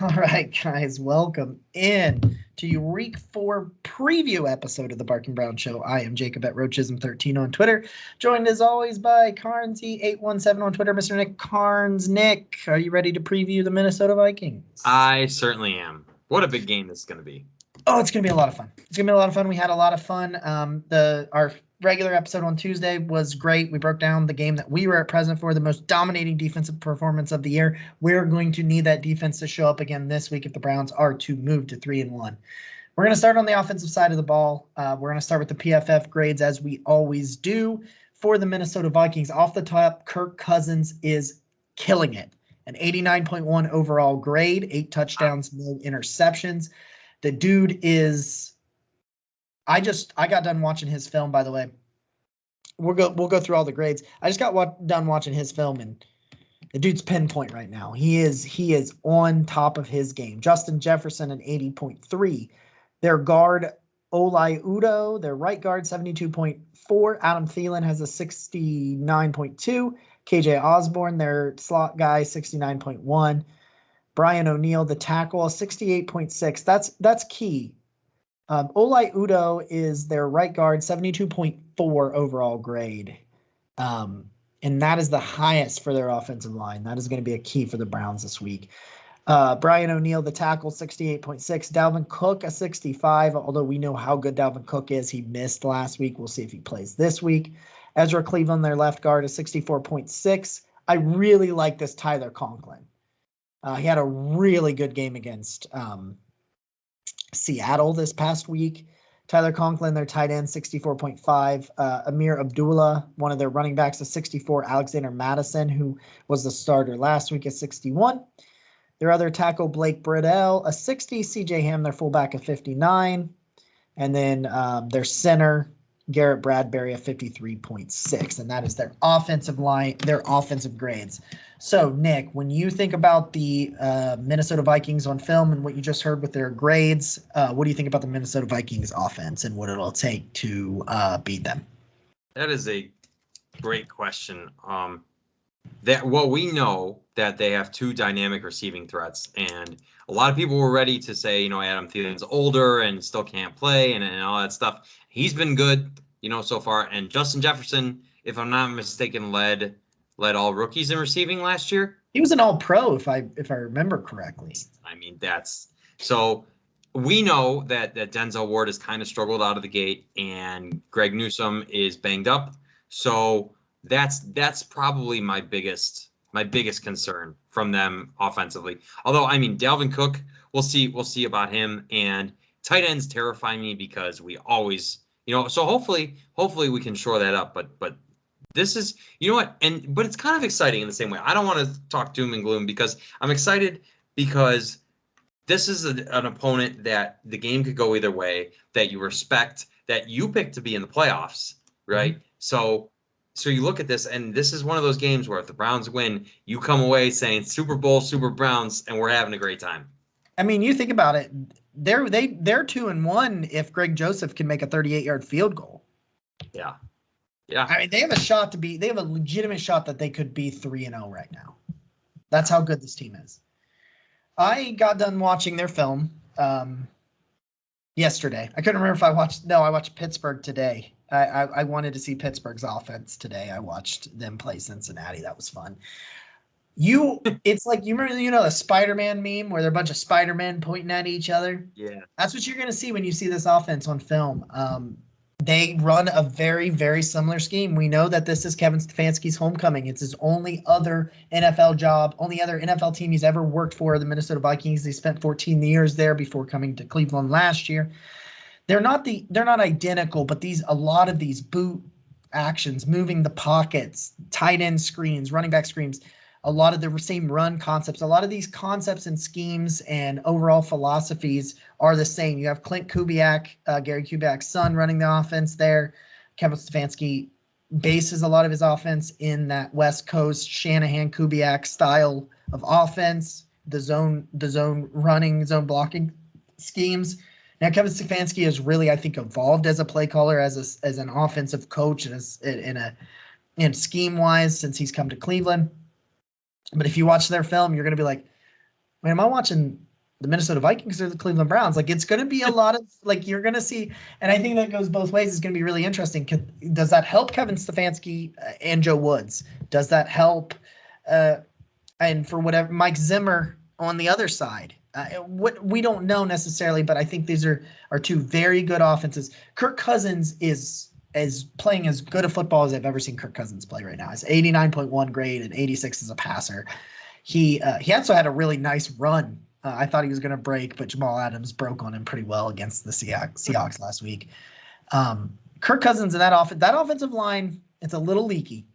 All right, guys, welcome in to your Week 4 preview episode of the Barking Brown Show. I am Jacob at Roachism13 on Twitter, joined as always by Carnsy817 on Twitter. Mr. Nick Carnes. Nick, are you ready to preview the Minnesota Vikings? I certainly am. What a big game this is going to be. Oh, it's going to be a lot of fun. It's going to be a lot of fun. We had a lot of fun. Our regular episode on Tuesday was great. We broke down the game that we were at present for, the most dominating defensive performance of the year. We're going to need that defense to show up again this week if the Browns are to move to 3-1. We're going to start on the offensive side of the ball. We're going to start with the PFF grades as we always do for the Minnesota Vikings. Off the top, Kirk Cousins is killing it. An 89.1 overall grade, 8 touchdowns, no interceptions. The dude is... I got done watching his film, by the way. We'll go through all the grades. I just got done watching his film, and the dude's pinpoint right now. He is on top of his game. Justin Jefferson, an 80.3. Their guard, Olai Udo, their right guard, 72.4. Adam Thielen has a 69.2. KJ Osborne, their slot guy, 69.1. Brian O'Neill, the tackle, 68.6. That's key. Olai Udo is their right guard, 72.4 overall grade. And that is the highest for their offensive line. That is going to be a key for the Browns this week. Brian O'Neill, the tackle, 68.6. Dalvin Cook, a 65, although we know how good Dalvin Cook is. He missed last week. We'll see if he plays this week. Ezra Cleveland, their left guard, is 64.6. I really like this Tyler Conklin. He had a really good game against Seattle this past week. Tyler Conklin, their tight end, 64.5. Amir Abdullah, one of their running backs, is 64. Alexander Madison, who was the starter last week, is 61. Their other tackle, Blake Bridell, a 60. CJ Ham, their fullback, a 59. And then their center, Garrett Bradbury, a 53.6. And that is their offensive line, their offensive grades. So, Nick, when you think about the Minnesota Vikings on film and what you just heard with their grades, what do you think about the Minnesota Vikings offense and what it'll take to beat them? That is a great question. We know that they have 2 dynamic receiving threats, and a lot of people were ready to say, Adam Thielen's older and still can't play and all that stuff. He's been good, so far. And Justin Jefferson, if I'm not mistaken, led all rookies in receiving last year. He was an all-pro, if I remember correctly. I mean, so we know that Denzel Ward has kind of struggled out of the gate, and Greg Newsome is banged up. So that's probably my biggest concern from them offensively. Although, I mean, Dalvin Cook, we'll see about him, and tight ends terrify me because we always, so hopefully we can shore that up. But this is, but it's kind of exciting in the same way. I don't want to talk doom and gloom because I'm excited because this is an opponent that the game could go either way, that you respect, that you picked to be in the playoffs, right? Mm-hmm. So you look at this, and this is one of those games where if the Browns win, you come away saying Super Bowl, Super Browns, and we're having a great time. I mean, you think about it, they're 2-1 if Greg Joseph can make a 38-yard field goal. Yeah. I mean, they have a legitimate shot that they could be 3-0 right now. That's how good this team is. I got done watching their film yesterday. I couldn't remember if I watched Pittsburgh today. I wanted to see Pittsburgh's offense today. I watched them play Cincinnati. That was fun. It's like, you remember, the Spider-Man meme where they're a bunch of Spider-Men pointing at each other? Yeah. That's what you're going to see when you see this offense on film. They run a very, very similar scheme. We know that this is Kevin Stefanski's homecoming. It's his only other NFL job, only other NFL team he's ever worked for, the Minnesota Vikings. He spent 14 years there before coming to Cleveland last year. They're not identical, but a lot of these boot actions, moving the pockets, tight end screens, running back screens, a lot of the same run concepts, a lot of these concepts and schemes and overall philosophies are the same. You have Clint Kubiak, Gary Kubiak's son, running the offense there. Kevin Stefanski bases a lot of his offense in that West Coast Shanahan Kubiak style of offense, the zone running, zone blocking schemes. Now, Kevin Stefanski has really, I think, evolved as a play caller, as an offensive coach, and scheme-wise since he's come to Cleveland. But if you watch their film, you're going to be like, man, am I watching the Minnesota Vikings or the Cleveland Browns. Like, it's going to be a lot of, like, you're going to see, and I think that goes both ways. It's going to be really interesting. Does that help Kevin Stefanski and Joe Woods? Does that help, and for whatever, Mike Zimmer on the other side? What we don't know necessarily, but I think these are two very good offenses. Kirk Cousins is playing as good a football as I've ever seen Kirk Cousins play right now. It's 89.1 grade and 86 as a passer. He also had a really nice run. I thought he was going to break, but Jamal Adams broke on him pretty well against the Seahawks last week. Kirk Cousins and that offensive line, it's a little leaky.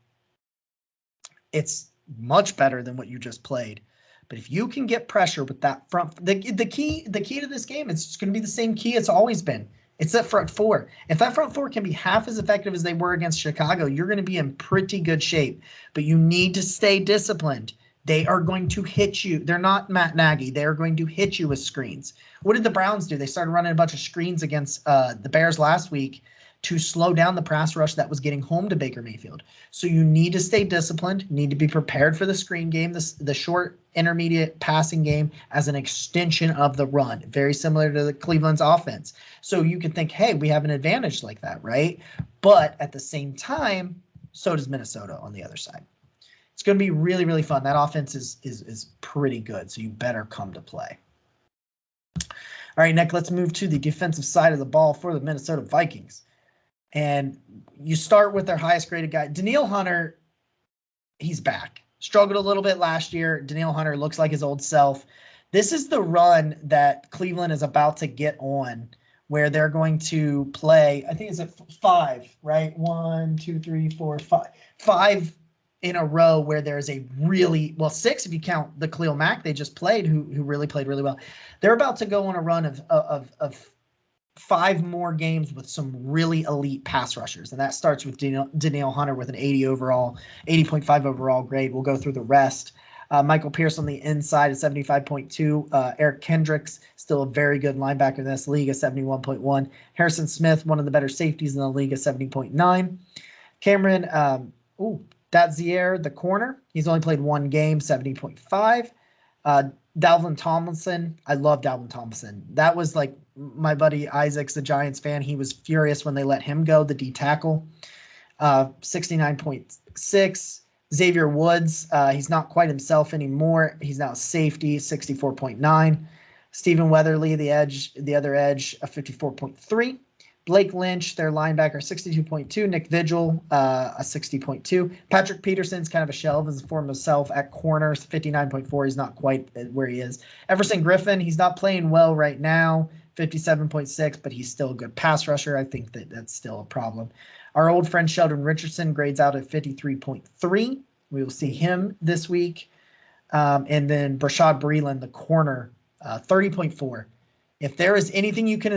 It's much better than what you just played. But if you can get pressure with that front, the key to this game, it's just going to be the same key it's always been. It's that front four. If that front four can be half as effective as they were against Chicago, you're going to be in pretty good shape. But you need to stay disciplined. They are going to hit you. They're not Matt Nagy. They're going to hit you with screens. What did the Browns do? They started running a bunch of screens against the Bears last week to slow down the pass rush that was getting home to Baker Mayfield. So you need to stay disciplined, need to be prepared for the screen game, the short intermediate passing game as an extension of the run, very similar to the Cleveland's offense. So you can think, hey, we have an advantage like that, right? But at the same time, so does Minnesota on the other side. It's going to be really, really fun. That offense is pretty good, so you better come to play. All right, Nick, let's move to the defensive side of the ball for the Minnesota Vikings. And you start with their highest graded guy. Danielle Hunter, he's back. Struggled a little bit last year. Danielle Hunter looks like his old self. This is the run that Cleveland is about to get on, where they're going to play, I think it's at 5, right? 1, 2, 3, 4, 5. 5 in a row where there's a really, 6 if you count the Khalil Mack they just played, who really played really well. They're about to go on a run of 5 more games with some really elite pass rushers. And that starts with Danielle Hunter with an 80.5 overall grade. We'll go through the rest. Michael Pierce on the inside is 75.2. Eric Kendricks, still a very good linebacker in this league, at 71.1. Harrison Smith, one of the better safeties in the league, at 70.9. Cameron Dadzier, the corner, he's only played 1 game, 70.5. Dalvin Tomlinson, I love Dalvin Tomlinson. That was like my buddy Isaac's a Giants fan. He was furious when they let him go, the D tackle. 69.6. Xavier Woods, he's not quite himself anymore. He's now a safety, 64.9. Stephen Weatherly, the other edge, a 54.3. Blake Lynch, their linebacker, 62.2. Nick Vigil, a 60.2. Patrick Peterson's kind of a shell of his former self at corner, 59.4. He's not quite where he is. Everson Griffin, he's not playing well right now, 57.6, but he's still a good pass rusher. I think that's still a problem. Our old friend Sheldon Richardson grades out at 53.3. We will see him this week. And then Brashad Breeland, the corner, 30.4. If there is anything you can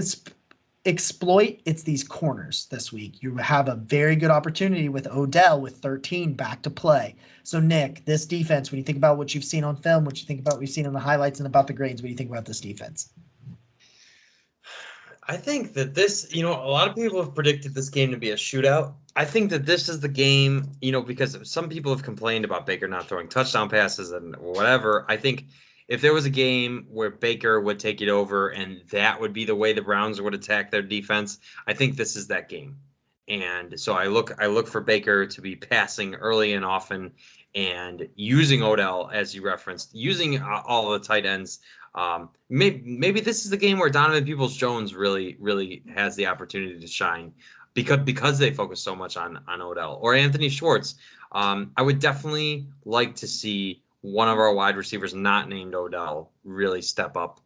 exploit, it's these corners this week. You have a very good opportunity with Odell with 13 back to play. So Nick, this defense, when you think about what you've seen on film, what you think about what you've seen in the highlights and about the grades, what do you think about this defense? I think that this, a lot of people have predicted this game to be a shootout. I think that this is the game, because some people have complained about Baker not throwing touchdown passes and whatever. I think if there was a game where Baker would take it over and that would be the way the Browns would attack their defense, I think this is that game. And so I look for Baker to be passing early and often and using Odell, as you referenced, using all the tight ends. Maybe this is the game where Donovan Peoples-Jones really has the opportunity to shine because they focus so much on Odell or Anthony Schwartz. I would definitely like to see one of our wide receivers not named Odell really step up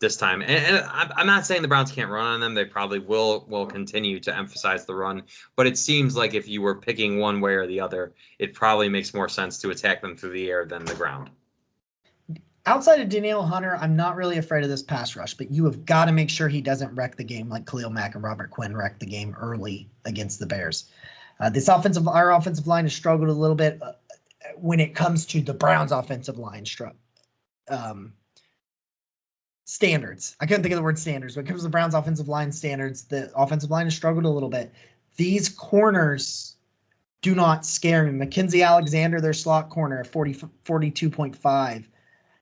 this time. And I'm not saying the Browns can't run on them. They probably will continue to emphasize the run. But it seems like if you were picking one way or the other, it probably makes more sense to attack them through the air than the ground. Outside of Danielle Hunter, I'm not really afraid of this pass rush, but you have got to make sure he doesn't wreck the game like Khalil Mack and Robert Quinn wrecked the game early against the Bears. Our offensive line has struggled a little bit when it comes to the Browns' offensive line standards. I couldn't think of the word standards. When it comes to the Browns' offensive line standards, the offensive line has struggled a little bit. These corners do not scare me. Mackenzie Alexander, their slot corner, 42.5.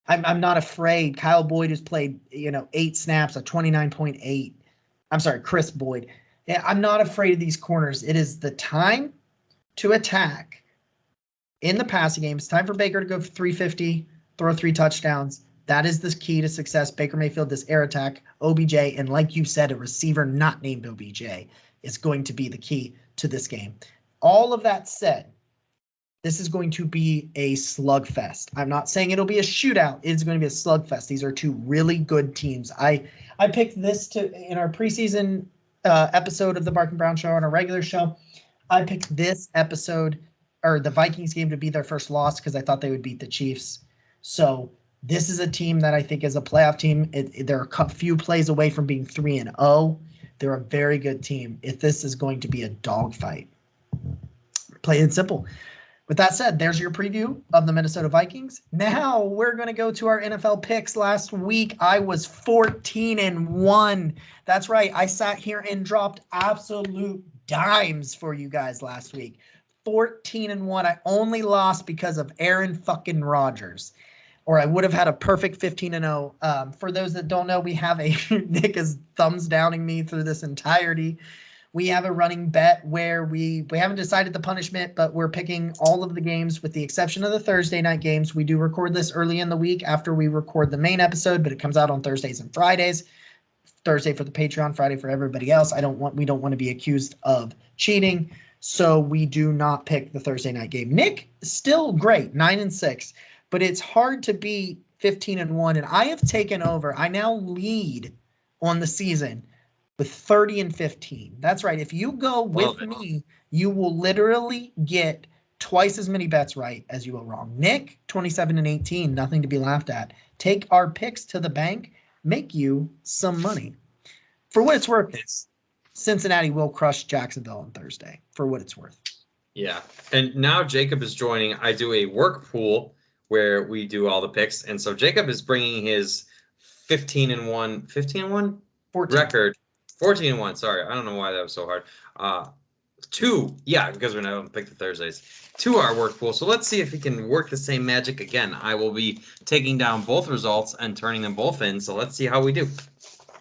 I'm not afraid. Kyle Boyd has played, 8 snaps, a 29.8. I'm sorry, Chris Boyd. Yeah, I'm not afraid of these corners. It is the time to attack in the passing game. It's time for Baker to go for 350, throw 3 touchdowns. That is the key to success. Baker Mayfield, this air attack, OBJ, and like you said, a receiver not named OBJ is going to be the key to this game. All of that said, this is going to be a slugfest. I'm not saying it'll be a shootout. It's going to be a slugfest. These are 2 really good teams. I picked this in our preseason episode of the Mark and Brown Show, on a regular show. I picked this episode, or the Vikings game, to be their first loss because I thought they would beat the Chiefs. So this is a team that I think is a playoff team. They're a few plays away from being 3-0. They're a very good team. If this is going to be a dogfight, plain and simple. With that said, there's your preview of the Minnesota Vikings. Now we're going to go to our NFL picks. Last week, I was 14-1. That's right. I sat here and dropped absolute dimes for you guys last week. 14-1. I only lost because of Aaron fucking Rodgers, or I would have had a perfect 15-0. For those that don't know, we have Nick is thumbs downing me through this entirety. We have a running bet where we haven't decided the punishment, but we're picking all of the games with the exception of the Thursday night games. We do record this early in the week after we record the main episode, but it comes out on Thursdays and Fridays. Thursday for the Patreon, Friday for everybody else. We don't want to be accused of cheating, so we do not pick the Thursday night game. Nick, still great, 9-6, but it's hard to be 15-1, and I have taken over. I now lead on the season with 30-15. That's right. If you go with me, you will literally get twice as many bets right as you will wrong. Nick, 27-18, nothing to be laughed at. Take our picks to the bank, make you some money. For what it's worth, Cincinnati will crush Jacksonville on Thursday, for what it's worth. Yeah. And now Jacob is joining. I do a work pool where we do all the picks. And so Jacob is bringing his 15-1 record. 14-1. Sorry, I don't know why that was so hard. Because we're not going to pick the Thursdays. To our work pool. So let's see if he can work the same magic again. I will be taking down both results and turning them both in. So let's see how we do.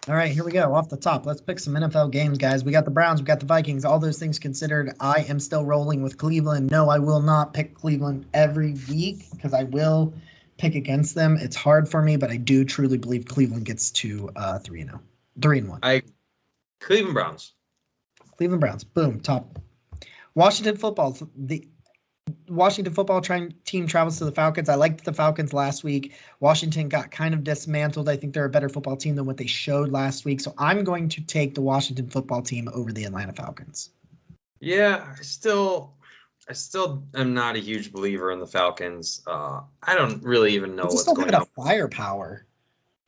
All right, here we go. Off the top, let's pick some NFL games, guys. We got the Browns, we got the Vikings. All those things considered, I am still rolling with Cleveland. No, I will not pick Cleveland every week because I will pick against them. It's hard for me, but I do truly believe Cleveland gets to 3-0. 3-1. Cleveland Browns. Cleveland Browns. Boom. Top. Washington football. The Washington football team travels to the Falcons. I liked the Falcons last week. Washington got kind of dismantled. I think they're a better football team than what they showed last week. So I'm going to take the Washington football team over the Atlanta Falcons. Yeah, I still am not a huge believer in the Falcons. I don't really even know what's going on. Firepower.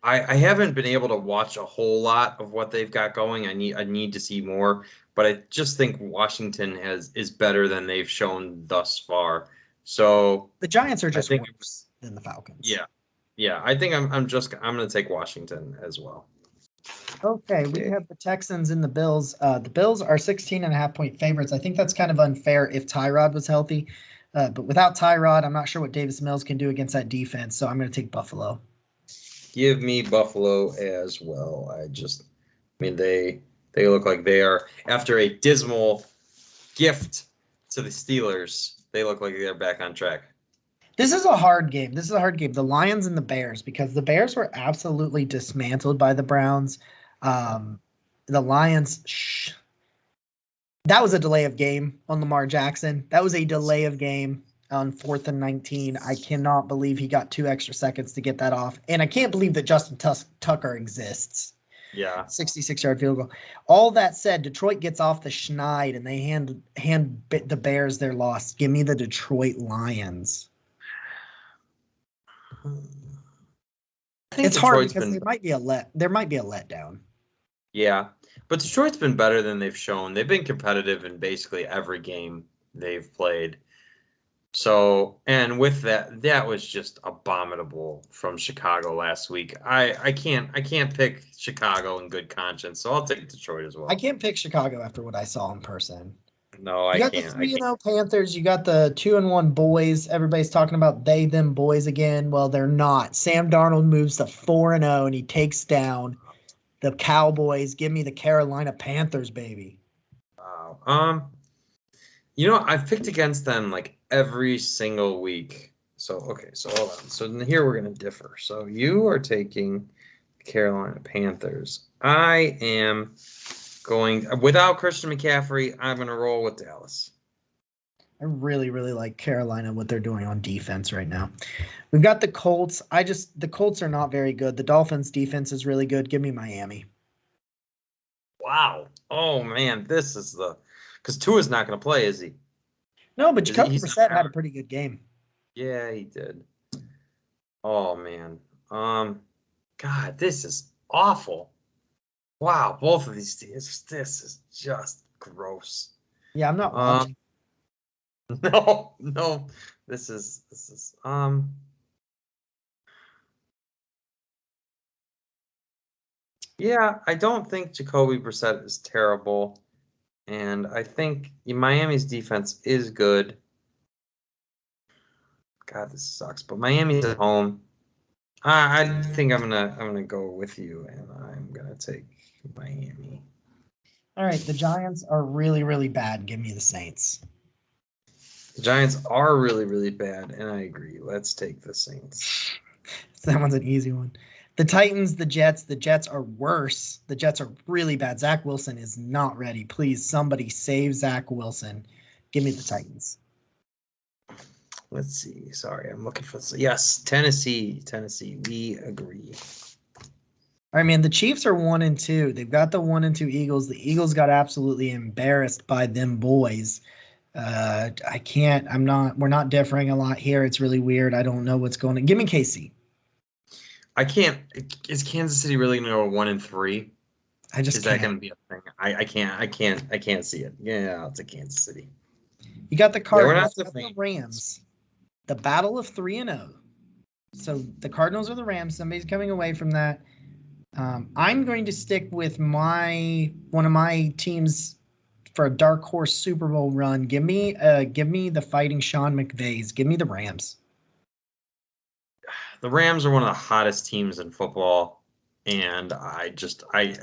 I haven't been able to watch a whole lot of what they've got going. I need to see more, but I just think Washington is better than they've shown thus far. So the Giants are just worse than the Falcons. Yeah. I think I'm going to take Washington as well. Okay, we have the Texans and the Bills. The Bills are 16.5-point favorites. I think that's kind of unfair if Tyrod was healthy, but without Tyrod, I'm not sure what Davis Mills can do against that defense. So I'm going to take Buffalo. Give me Buffalo as well. They look like they are, after a dismal gift to the Steelers, they look like they're back on track. This is a hard game. The Lions and the Bears, because the Bears were absolutely dismantled by the Browns. The Lions, that was a delay of game on Lamar Jackson. That was a delay of game on 4th and 19. I cannot believe he got 2 extra seconds to get that off. And I can't believe that Justin Tucker exists. Yeah. 66-yard field goal. All that said, Detroit gets off the schneid and they hand the Bears their loss. Give me the Detroit Lions. It's hard because there might be a letdown. Yeah. But Detroit's been better than they've shown. They've been competitive in basically every game they've played. So, and with that was just abominable from Chicago last week. I can't pick Chicago in good conscience, so I'll take Detroit as well. I can't pick Chicago after what I saw in person. No, You I got the can't. I 3-0 Panthers. You got the 2-1 boys. Everybody's talking about they, them boys again. Well, they're not. Sam Darnold moves to 4-0 and he takes down the Cowboys. Give me the Carolina Panthers, baby. Wow. I've picked against them like every single week. So okay, so hold on. So here we're gonna differ. So you are taking Carolina Panthers. I am going without Christian McCaffrey. I'm gonna roll with Dallas. I really, really like Carolina, what they're doing on defense right now. We've got the Colts. The Colts are not very good. The Dolphins defense is really good. Give me Miami. Wow. Oh man, this is because Tua's not gonna play, is he? No, but Jacoby He's Brissett not. had a pretty good game. Yeah, he did. Oh man. God, this is awful. Wow, both of these teams. This is just gross. Yeah, I'm not watching. No. This is yeah, I don't think Jacoby Brissett is terrible. And I think Miami's defense is good. God, this sucks. But Miami's at home. I think I'm gonna go with you, and I'm gonna take Miami. All right, the Giants are really, really bad. Give me the Saints. The Giants are really, really bad, and I agree. Let's take the Saints. That one's an easy one. The Titans, the Jets. The Jets are worse. The Jets are really bad. Zach Wilson is not ready. Please, somebody save Zach Wilson. Give me the Titans. Let's see. Sorry, I'm looking for yes, Tennessee. We agree. All right, man. The Chiefs are 1-2. They've got the 1-2 Eagles. The Eagles got absolutely embarrassed by them boys. I can't. We're not differing a lot here. It's really weird. I don't know what's going on. Give me KC. I can't. Is Kansas City really going to go 1-3? I just is can't. That going to be a thing? I can't see it. Yeah, it's a Kansas City. You got the Cardinals. Yeah, the Rams. The battle of 3-0. So the Cardinals or the Rams. Somebody's coming away from that. I'm going to stick with one of my teams for a dark horse Super Bowl run. Give me the Fighting Sean McVays. Give me the Rams. The Rams are one of the hottest teams in football, and I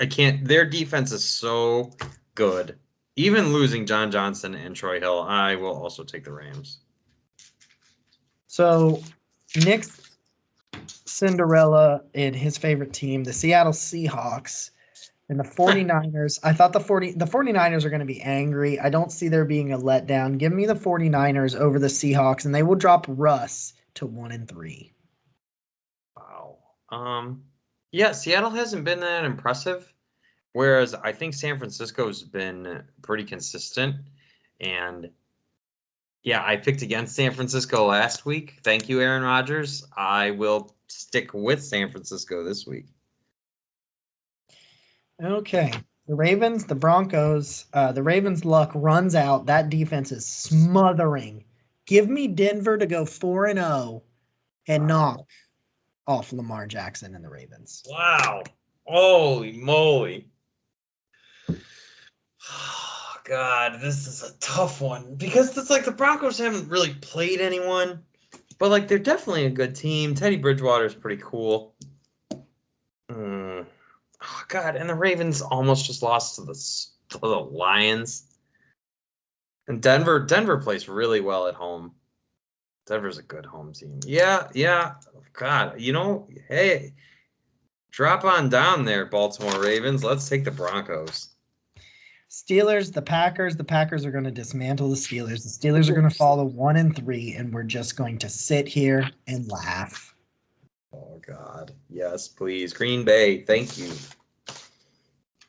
can't. Their defense is so good. Even losing John Johnson and Troy Hill, I will also take the Rams. So Nick's Cinderella and his favorite team, the Seattle Seahawks. And the 49ers, I thought the 49ers are going to be angry. I don't see there being a letdown. Give me the 49ers over the Seahawks, and they will drop Russ to 1-3. Wow. Yeah, Seattle hasn't been that impressive, whereas I think San Francisco's been pretty consistent. And yeah, I picked against San Francisco last week. Thank you, Aaron Rodgers. I will stick with San Francisco this week. Okay. The Ravens, the Broncos, the Ravens' luck runs out. That defense is smothering. Give me Denver to go 4-0 and knock off Lamar Jackson and the Ravens. Wow. Holy moly. Oh, God, this is a tough one because it's like the Broncos haven't really played anyone, but like they're definitely a good team. Teddy Bridgewater is pretty cool. Oh, God, and the Ravens almost just lost to the Lions. And Denver plays really well at home. Denver's a good home team. Yeah. God, hey, drop on down there, Baltimore Ravens. Let's take the Broncos. Steelers, the Packers. The Packers are going to dismantle the Steelers. The Steelers are going to fall to 1-3, and we're just going to sit here and laugh. Oh, God. Yes, please. Green Bay, thank you.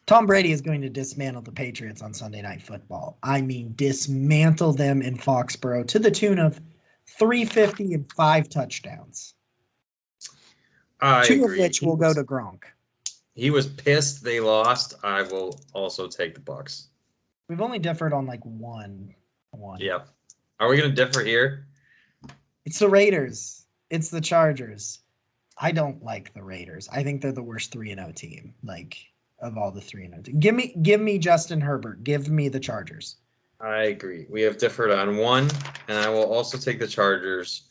Tom Brady is going to dismantle the Patriots on Sunday Night Football. I mean, dismantle them in Foxborough to the tune of 350 and 5 touchdowns. Two of which will go to Gronk. He was pissed they lost. I will also take the Bucs. We've only differed on like one. Yep. Are we going to differ here? It's the Raiders. It's the Chargers. I don't like the Raiders. I think they're the worst 3-0 team. Like, of all the 3-0 teams. Give me Justin Herbert. Give me the Chargers. I agree. We have differed on one, and I will also take the Chargers.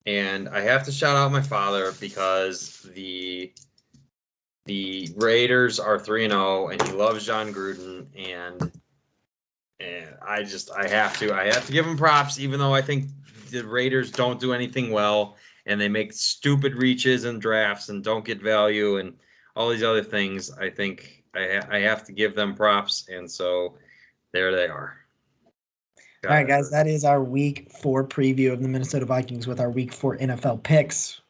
And I have to shout out my father because the Raiders are 3-0, and he loves John Gruden, and I have to give him props, even though I think the Raiders don't do anything well, and they make stupid reaches and drafts and don't get value and all these other things. I think I have to give them props, and so there they are. All right, guys, that is our week 4 preview of the Minnesota Vikings with our week 4 NFL picks.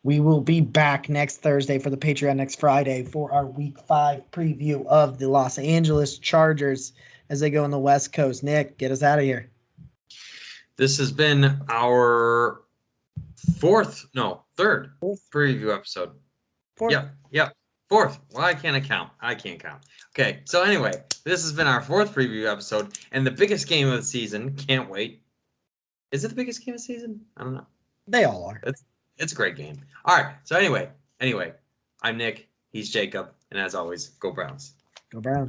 We will be back next Thursday for the Patreon next Friday for our week 5 preview of the Los Angeles Chargers as they go on the West Coast. Nick, get us out of here. This has been our third preview episode. Fourth. Yep. Fourth. Why can't I count? I can't count. Okay, so anyway, this has been our 4th preview episode, and the biggest game of the season. Can't wait. Is it the biggest game of the season? I don't know. They all are. It's a great game. All right. So anyway, I'm Nick. He's Jacob, and as always, go Browns. Go Browns.